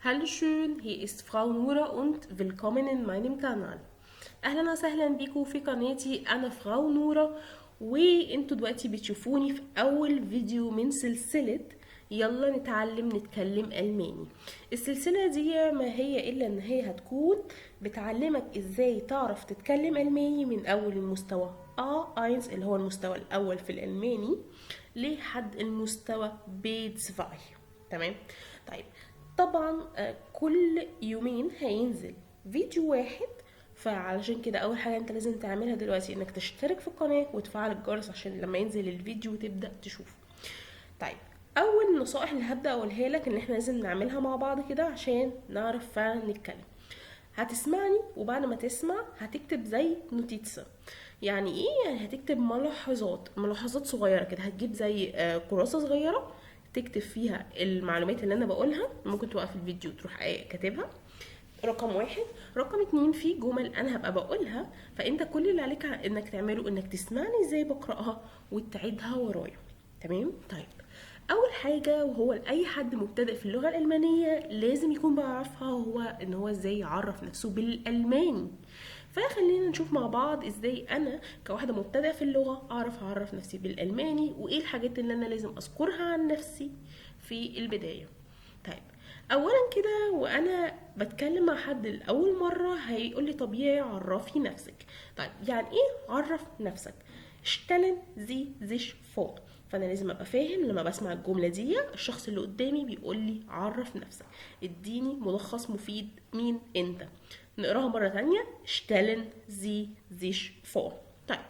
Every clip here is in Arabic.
Hallo schön, hier ist Frau Nura und willkommen in meinem Kanal. اهلا وسهلا بيكم في قناتي. انا فراو نورة، وانتوا دلوقتي بتشوفوني في اول فيديو من سلسلة يلا نتعلم نتكلم الماني. السلسلة دي ما هي الا ان هي هتكون بتعلمك ازاي تعرف تتكلم الماني من اول المستوى A1 اللي هو المستوى الاول في الالماني لحد المستوى B2. تمام. طيب طبعا كل يومين هينزل فيديو واحد، فعلشان كده اول حاجه انت لازم تعملها دلوقتي انك تشترك في القناه وتفعل الجرس عشان لما ينزل الفيديو تبدا تشوفه. طيب اول نصائح اللي هبدا اقولها لك ان احنا لازم نعملها مع بعض كده عشان نعرف فعلا نتكلم. هتسمعني وبعد ما تسمع هتكتب زي نوتيتس. يعني ايه؟ يعني هتكتب ملاحظات صغيره كده، هتجيب زي كراسه صغيره تكتب فيها المعلومات اللي انا بقولها، ممكن توقف الفيديو تروح كاتبها. رقم واحد. رقم اتنين، في جمل انا هبقى بقولها، فانت كل اللي عليك انك تعمله انك تسمعني ازاي بقرأها وتعيدها ورايا. تمام. طيب اول حاجة، وهو اي حد مبتدئ في اللغة الالمانية لازم يكون بيعرفها، هو ان هو ازاي يعرف نفسه بالالماني. فخلينا نشوف مع بعض ازاي انا كواحدة مبتدئة في اللغة اعرف نفسي بالالماني، وايه الحاجات اللي انا لازم اذكرها عن نفسي في البداية. طيب اولا كده وانا بتكلم مع حد لاول مره هيقول لي طبيعي عرفي نفسك. طيب يعني ايه عرف نفسك؟ stellen Sie sich vor. فانا لازم ابقى فاهم لما بسمع الجمله دي الشخص اللي قدامي بيقول لي عرف نفسك، اديني ملخص مفيد مين انت. نقراها مره تانية stellen Sie sich vor. طيب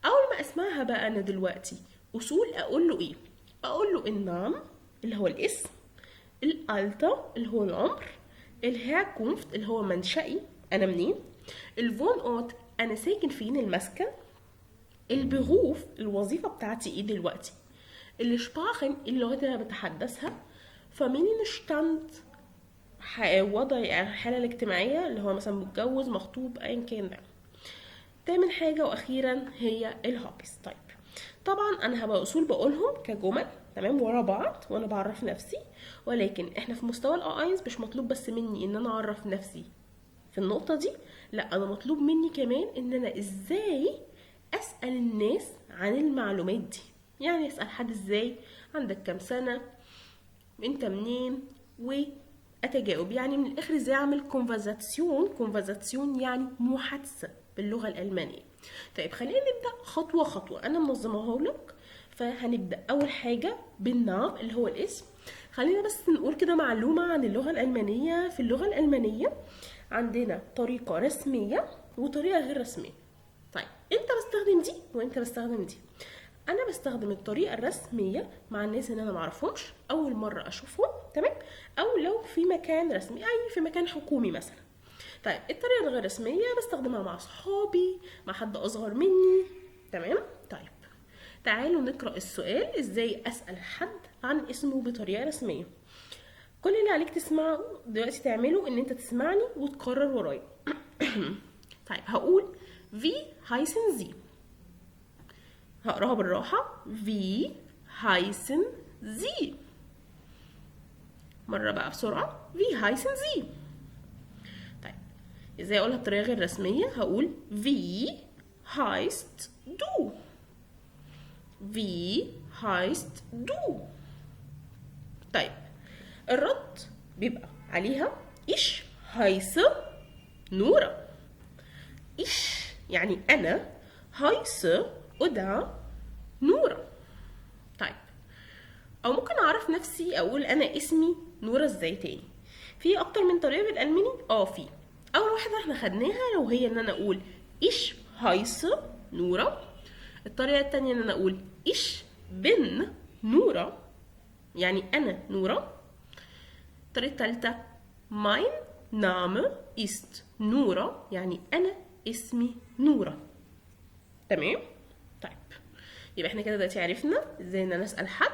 اول ما اسمعها بقى انا دلوقتي اصول اقول له ايه؟ اقول له النام اللي هو الاسم، الالتا اللي هو العمر، الهيركونفت اللي هو منشئي انا منين، الفون اوت انا ساكن فين المسكن، البروف الوظيفه بتاعتي ايه دلوقتي، الشباخن اللغه اللي انا بتحدثها، فمينين شتاند وضع الحاله الاجتماعيه اللي هو مثلا متجوز مخطوب ايا كان ده. تامن حاجه واخيرا هي الهوبيز. طيب طبعا انا هبقى اصول بقولهم كجمل تمام ورا بعض وانا بعرف نفسي، ولكن احنا في مستوى الاينز مش مطلوب بس مني ان انا اعرف نفسي في النقطة دي، لا انا مطلوب مني كمان ان انا ازاي اسأل الناس عن المعلومات دي. يعني اسأل حد ازاي عندك كام سنة، انت منين، واتجاوب. يعني من الاخر ازاي اعمل كونفرزاتيون يعني محادثة باللغة الألمانية. طيب خلينا نبدأ خطوة خطوة، أنا منظمها لك. فهنبدأ أول حاجة بالنام اللي هو الاسم. خلينا بس نقول كده معلومة عن اللغة الألمانية. في اللغة الألمانية عندنا طريقة رسمية وطريقة غير رسمية. طيب انت بستخدم دي وانت بستخدم دي. انا بستخدم الطريقه الرسميه مع الناس اللي انا معرفهمش اول مره اشوفهم، تمام، او لو في مكان رسمي اي في مكان حكومي مثلا. طيب الطريقه الغير رسميه بستخدمها مع صحابي، مع حد اصغر مني. تمام. طيب تعالوا نقرا السؤال ازاي اسال حد عن اسمه بطريقه رسميه. كل اللي عليك تسمعه دلوقتي تعمله ان انت تسمعني وتكرر ورايا. طيب هقول في heißen Sie. هقراها بالراحة. Wie heißen Sie؟ مرة بقى بسرعة. Wie heißen Sie؟ طيب ازاي اقولها بطريقة غير رسمية؟ هقول Wie heißt du؟ Wie heißt du؟ طيب الرد بيبقى عليها Ich heiße نورة. Ich يعني أنا، heiße أدعى نورة. طيب او ممكن اعرف نفسي اقول انا اسمي نورة ازاي تاني؟ في اكتر من طريقة بالالماني. في اول واحدة احنا خدناها لو هي ان انا اقول ich heiße نورة. الطريقة التانية ان انا اقول ich bin نورة يعني انا نورة. الطريقة التالتة mein Name ist نورة يعني انا اسمي نورة. تمام. طيب يبقى احنا كده دلوقتي عرفنا ازاي ان انا اسال حد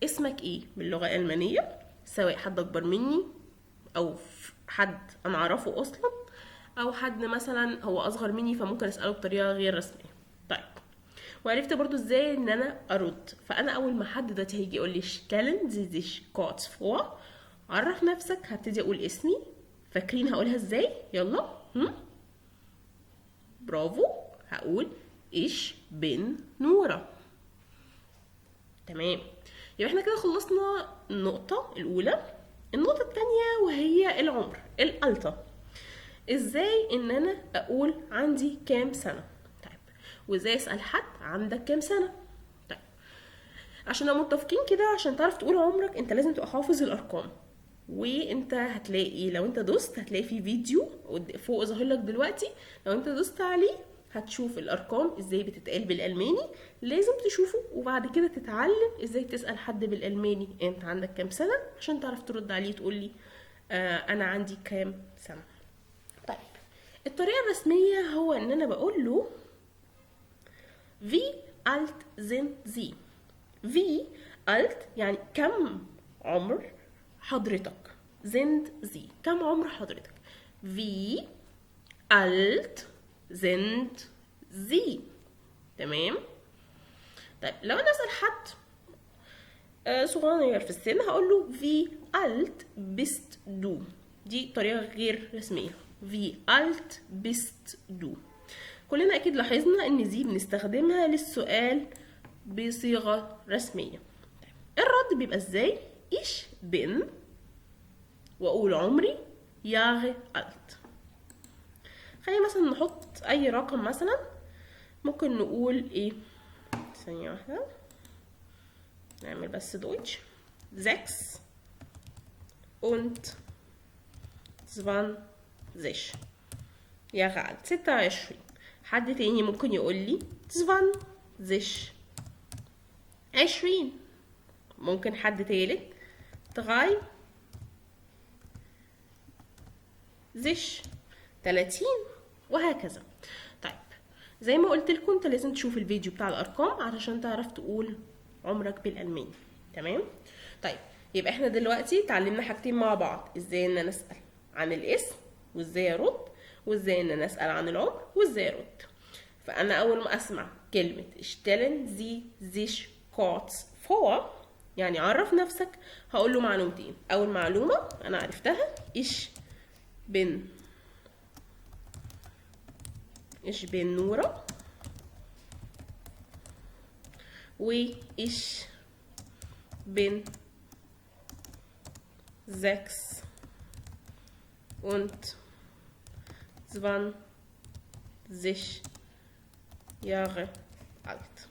اسمك ايه باللغه الالمانيه، سواء حد اكبر مني او حد انا اعرفه اصلا، او حد مثلا هو اصغر مني فممكن اساله بطريقه غير رسميه. طيب وعرفت برضو ازاي ان انا ارد. فانا اول ما حد دلوقتي هيجي يقول لي stellen Sie sich kurz vor، عرف نفسك. هبتدي اقول اسمي. فاكرين هقولها ازاي؟ يلا. برافو. هقول ich bin نورة. تمام. يبقى احنا كده خلصنا النقطة الأولى. النقطة التانية وهي العمر، الألتا. ازاي ان انا اقول عندي كام سنة؟ طيب، وازاي اسأل حد عندك كام سنة؟ طيب، عشان نبقى متفقين كده، عشان تعرف تقول عمرك انت لازم تبقى حافظ الارقام. وانت هتلاقي، لو انت دوست هتلاقي في فيديو فوق ظاهر لك دلوقتي، لو انت دوست عليه هتشوف الارقام ازاي بتتقال بالالماني. لازم تشوفه وبعد كده تتعلم ازاي تسأل حد بالالماني انت عندك كام سنة، عشان تعرف ترد عليه تقول لي انا عندي كام سنة. طيب، الطريقة الرسمية هو ان انا بقول له wie alt sind Sie. wie alt يعني كم عمر حضرتك. sind Sie كم عمر حضرتك. wie alt sind Sie. تمام. طيب، لو انا اسال حد صغير في السن هقول له wie alt bist du. دي طريقه غير رسميه. wie alt bist du. كلنا اكيد لاحظنا ان دي بنستخدمها للسؤال بصيغه رسميه. الرد بيبقى ازاي؟ ich bin واقول عمري Jahre alt. خلينا مثلا نحط اي رقم، مثلا ممكن نقول ايه، ثانيه واحده نعمل بس دويتش. 6 und 20 Jahre alt. 26. حد تاني ممكن يقول لي 20. ممكن حد تالت 30 وهكذا. طيب، زي ما قلت لكم انت لازم تشوف الفيديو بتاع الارقام علشان تعرف تقول عمرك بالالماني. تمام. طيب، يبقى احنا دلوقتي اتعلمنا حاجتين مع بعض، ازاي ان انا اسال عن الاسم وازاي ارد، وازاي ان انا اسال عن العمر وازاي ارد. فانا اول ما اسمع كلمه stellen Sie sich kurz vor يعني عرف نفسك، هقول له معلومتين. اول معلومه انا عرفتها ich bin نورة، و ich bin 26 Jahre alt.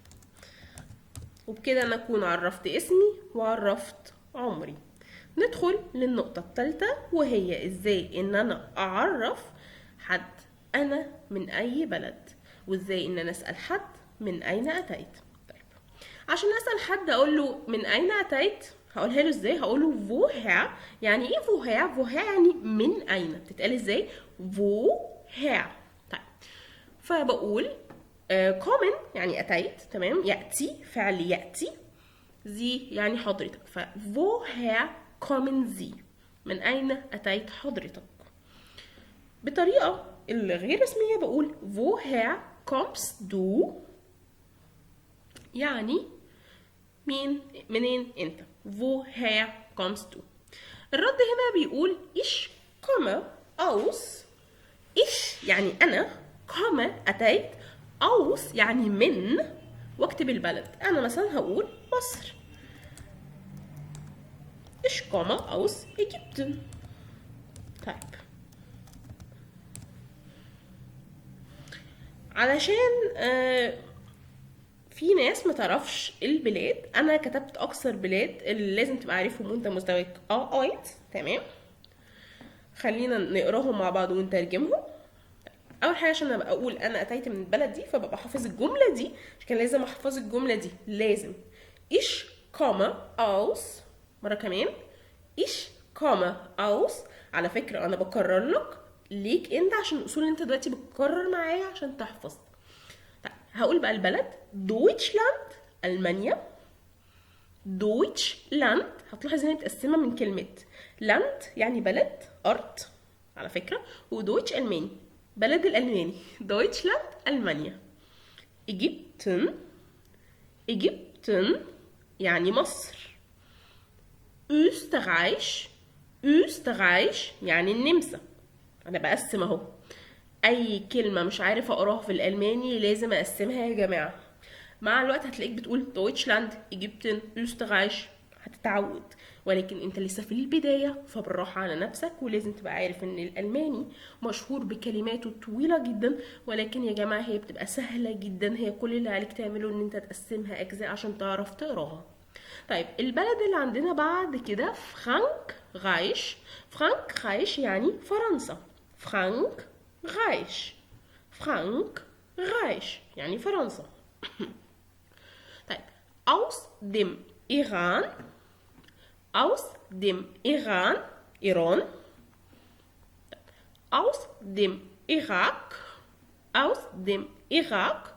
وبكده انا اكون عرفت اسمي وعرفت عمري. ندخل للنقطة الثالثة وهي ازاي ان انا اعرف حد انا من اي بلد، وازاي ان انا اسأل حد من اين اتيت. طيب، عشان اسأل حد اقول له من اين اتيت هقولها له ازاي؟ هقول له woher. يعني ايه woher؟ woher يعني من اين. بتتقال ازاي؟ woher. طيب، فبقول kommen يعني اتيت. تمام. ياتي فعل ياتي. زي يعني حضرتك. ف woher kommen Sie؟ من اين اتيت حضرتك. بطريقه الغير رسميه بقول woher kommst du؟ يعني منين انت. woher kommst du؟ الرد هنا بيقول ich komme aus. ich يعني انا، komme اتيت، aus يعني من، واكتب البلد. انا مثلا هقول مصر. ich komme aus Ägypten. طيب، علشان في ناس ما تعرفش البلاد، انا كتبت اكثر بلاد اللي لازم تبقى عارفهم وانت مستواك ايت. تمام. خلينا نقراهم مع بعض ونترجمهم. اول حاجه عشان ابقى اقول انا اتيت من البلد دي فببقى حافظ الجمله دي. كان لازم احفظ الجمله دي. لازم ich komme aus. مره كمان ich komme aus. على فكره انا بكرر لك ليك انت عشان الاصول اللي انت دلوقتي بتكرر معايا عشان تحفظ. طيب، هقول بقى البلد دويتشلاند، المانيا. دويتشلاند هتلاحظ ان هي متقسمه من كلمه لاند يعني بلد، ارض على فكره، ودويتش الماني بلد الالماني. دويتشلاند المانيا. ايجيبتن يعني مصر. österreich أوسترايش يعني النمسا. انا بقسم اهو، اي كلمه مش عارفه اقراها في الالماني لازم اقسمها يا جماعه. مع الوقت هتلاقيك بتقول دويتشلاند، ايجيبتن، أوسترايش، هتتعود. ولكن انت لسه في البدايه، فبالراحه على نفسك، ولازم تبقى عارف ان الالماني مشهور بكلماته طويله جدا، ولكن يا جماعه هي بتبقى سهله جدا. هي كل اللي عليك تعمله ان انت تقسمها اجزاء عشان تعرف تقراها. طيب البلد اللي عندنا بعد كده فرانكرايش. فرانكرايش يعني فرنسا. فرانكرايش، فرانكرايش يعني فرنسا. طيب aus dem Iran، aus dem Iran إيران. aus dem Irak، aus dem Irak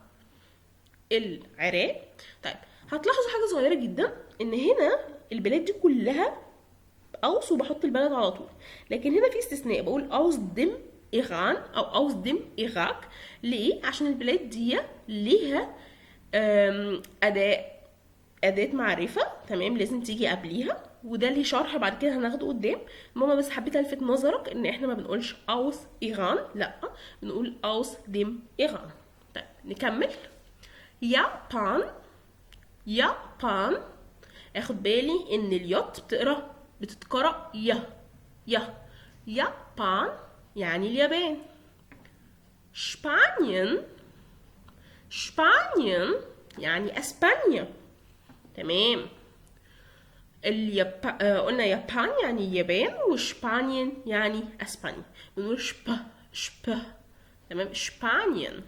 العراق. طيب هتلاحظوا حاجة صغيرة جدا، ان هنا البلاد دي كلها اوس وبحط البلد على طول، لكن هنا في استثناء بقول اوس دم ايران او اوس دم العراق. ليه؟ عشان البلاد دي ليها اداة معرفة، تمام، لازم تيجي قبليها، وده ليه شرح بعد كده هناخده قدام. ماما بس حبيت الفت نظرك ان احنا ما بنقولش اوس ايران، لا، بنقول اوس دم ايران. طيب نكمل. يابان، يابان، اخد بالي ان اليوت بتتقرا يابان يعني اليابان. شبانيون، شبانيون يعني اسبانيا، تمام. قلنا يابان يعني اليابان، وشبانيون يعني اسبانيا، بنقول تمام، شبانيون.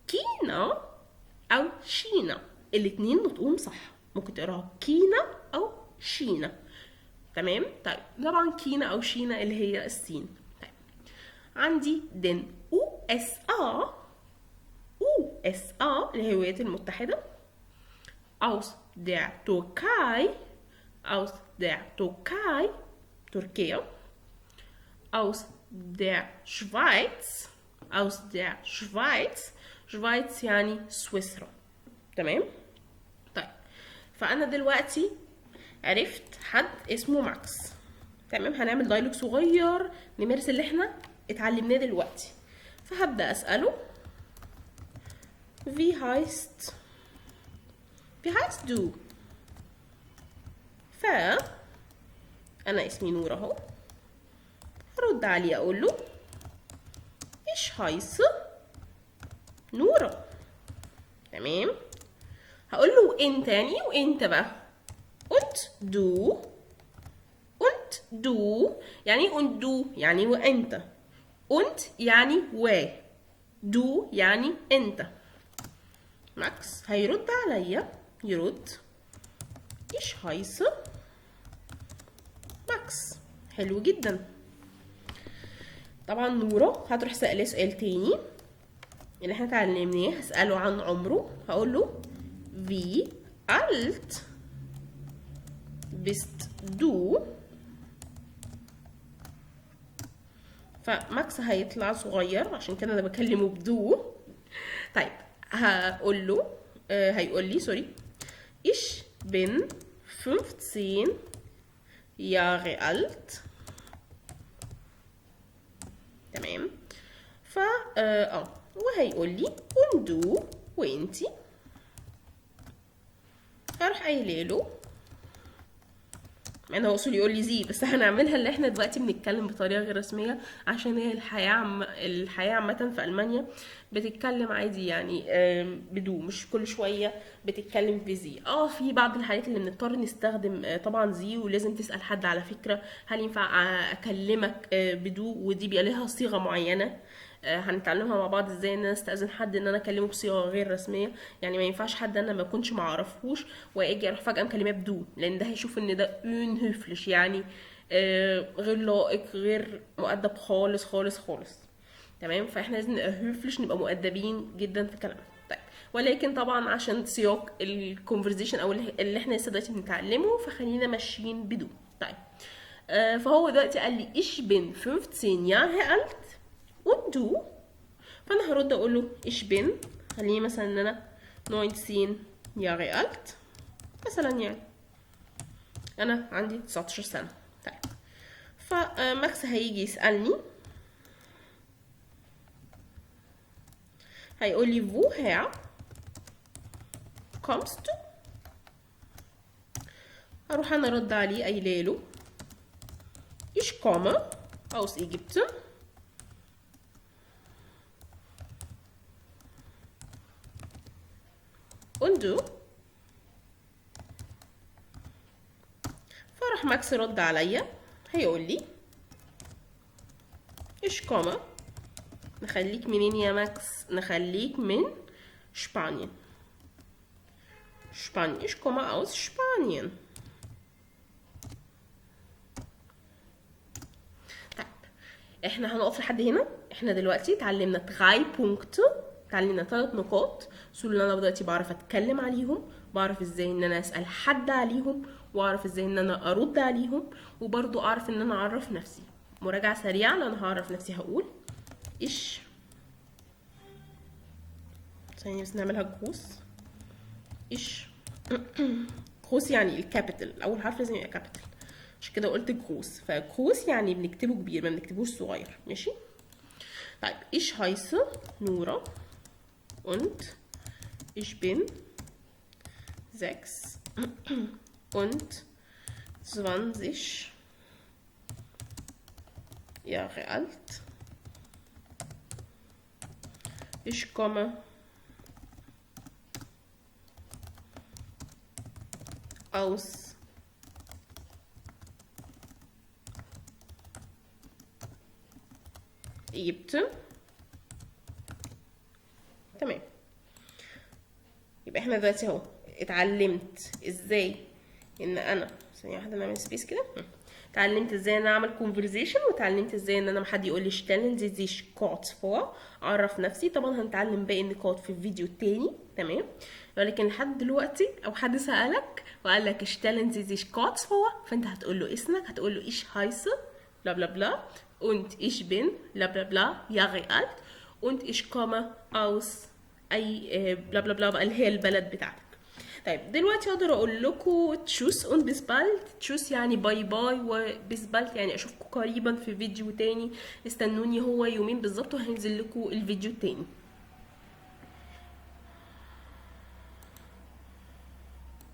كينا او شينا، الاتنين نطقهم صح، ممكن تقراها كينا او شينا، تمام. طيب طبعا كينا او شينا اللي هي الصين. طيب عندي دن USA، USA اللي هي الولايات المتحدة. aus der Türkei، aus der Türkei تركيا. aus der Schweiz، aus der Schweiz، شفايتس يعني سويسرا، تمام. طيب فانا دلوقتي عرفت حد اسمه ماكس، تمام. هنعمل دايلوج صغير نمارس اللي احنا اتعلمناه دلوقتي. فهبدا اساله wie heißt du. انا اسمي نور اهو، هرد عليه اقول له ich heiße نورة، تمام. هقول له وانت يعني وانت بقى und du، und du يعني und du يعني وانت، und يعني و، du يعني انت. ماكس هيرد عليا، يرد ich heiße ماكس. حلو جدا. طبعا نورة هتروح سألاه سؤال تاني اللي احنا اتعلمناه، هسأله عن عمره، هقول له wie alt bist du. فماكس هيطلع صغير عشان كده انا بكلمه بدو. طيب هقول له هيقول لي سوري ich bin 15 Jahre alt، تمام. وهيقول لي وندو وانتي، هروح قايله له، مع ان هو اصول يقول لي زي، بس هنعملها اللي احنا دلوقتي بنتكلم بطريقه غير رسميه عشان هي الحياه عامه في المانيا بتتكلم عادي يعني بدو، مش كل شويه بتتكلم بزي. في بعض الحالات اللي بنضطر نستخدم طبعا زي، ولازم تسال حد على فكره هل ينفع اكلمك بدو، ودي بيبقى لها صيغه معينه هنتعلمها مع بعض ازاي ان انا استاذن حد ان انا اكلمه بصيغه غير رسميه. يعني ما ينفعش حد انا ما اكونش معرفهوش واجي اروح فجاه مكلماه بدو، لان ده هيشوف ان ده unhöflich يعني غير لائق، غير مؤدب خالص خالص خالص، تمام. فاحنا لازم نبقى höflich، نبقى مؤدبين جدا في كلامنا. طيب ولكن طبعا عشان سياق الكونفرزيشن او اللي احنا لسه دلوقتي بنتعلمه، فخلينا ماشيين بدو. طيب فهو دلوقتي قال لي ich bin 15 Jahre alt und du، فانا هرد اقول له ich bin، خليني مثلا ان انا 19 Jahre alt مثلا، يعني انا عندي 19 سنه، طيب فماكس هيجي يسألني، هيقول لي woher kommst du؟ اروح انا ارد عليه قايله له ich komme aus Ägypten. und du؟ فراح ماكس رد عليا هيقول لي ich komme، نخليك منين يا ماكس؟ نخليك من Spanien. Spanien. Ich komme aus Spanien. طيب احنا هنقف لحد هنا. احنا دلوقتي اتعلمنا 3 بونكت، اتعلمنا 3 نقاط سهول ان انا دلوقتي بعرف اتكلم عليهم، بعرف ازاي ان انا اسال حد عليهم، واعرف ازاي ان انا ارد عليهم، وبرضو اعرف ان انا اعرف نفسي. مراجعه سريعه لو انا هعرف نفسي هقول ايش، ثانيه بس نعملها جروس. ايش جروس يعني الكابيتال، اول حرف لازم يبقى كابيتال، عشان كده قلت جروس. فجروس يعني بنكتبه كبير ما بنكتبوش صغير، ماشي. طيب ich heiße Nora und ich bin 26 Jahre alt. Ich komme aus Ägypten. تمام. يبقى احنا دلوقتي اهو اتعلمت ازاي ان انا ثانيه واحده نعمل سبيس كده. اتعلمت ازاي ان انا اعمل كونفرزيشن، واتعلمت ازاي ان انا حد يقول لي stellen Sie sich kurz vor، اعرف نفسي. طبعا هنتعلم باقي النقاط في الفيديو التاني، تمام. ولكن لحد دلوقتي او حد سالك وقال لك stellen Sie sich kurz vor، فانت هتقول له اسمك، هتقول له ich heiße bla bla bla und ich bin bla bla bla Jahre alt und ich komme aus اي بلا بلا بلا بقى اللي هي البلد بتاعتك. طيب دلوقتي اقدر اقول لكم تشوس اون بيسبالت. تشوس يعني باي باي، وبيسبالت يعني اشوفكم قريبا في فيديو تاني. استنوني، هو يومين بالظبط وهينزل لكم الفيديو التاني.